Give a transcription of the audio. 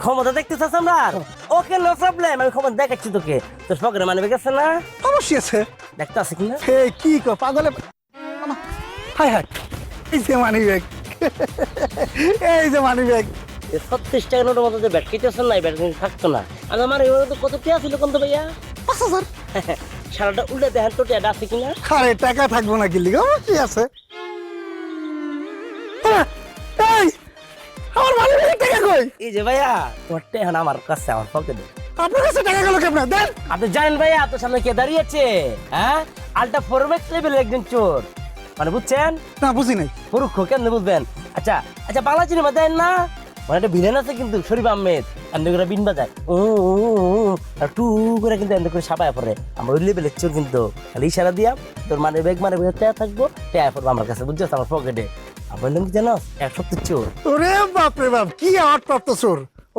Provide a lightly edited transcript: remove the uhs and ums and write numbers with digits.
ক্ষমতা দেখতে চাস আমরা ওকে নো প্রবলেম আমি ক্ষমতা দেখাচ্ছি তোকে তোর পকেটে মানি ব্যাগ আছে না অবশ্যই আছে। দেখতে আছে কিনা হে কি কো পাগলে, হাই হাই, এই যে মানি ব্যাগ, এই যে মানি ব্যাগ। 36 টাকা নোটের মতো যে ব্যাট কেটেছেন না এই ব্যাট কিন্তু থাকতো না আর আমার এবার তো কত টিয়া ছিল কোন তো ভাইয়া 5,000। সারাটা উল্টে দেখেন তো টিয়াটা আছে কিনা আরে টাকা থাকবো না কি লিগা, অবশ্যই আছে। এই আমার মানি ব্যাগ টাকা কই? এই যে ভাইয়া তোমার টিয়া আমার কাছে আমার পকেটে আপনার কাছে টাকা গেল কেমন? দেন। আপনি জানেন ভাইয়া আপনার সামনে কে দাঁড়িয়েছে হ্যাঁ আলটা ফরম্যাক্স লেভেলের একজন চোর মানে বুঝছেন না বুঝি নাই। পরোক্ষ কেমনে বুঝবেন আচ্ছা আচ্ছা বাংলা সিনেমা দেন না মানে একটা ভিলেন আছে কিন্তু শরীফ আহমেদ এমনি করে বিন বাজায় আর টু করে কিন্তু এমনি করে সাপায় পড়ে আমরা ওই লেভেলের চোর কিন্তু খালি ইশারা দিয়া তোর মানে ব্যাগ মানে টেয়া থাকবো টেয়া পড়বো আমার কাছে বুঝছো আমার পকেটে আমার বললাম কি জানো এক সপ্তাহ চোর ওরে বাপ রে বাপ, কি আওয়াজ প্রাপ্ত চোর।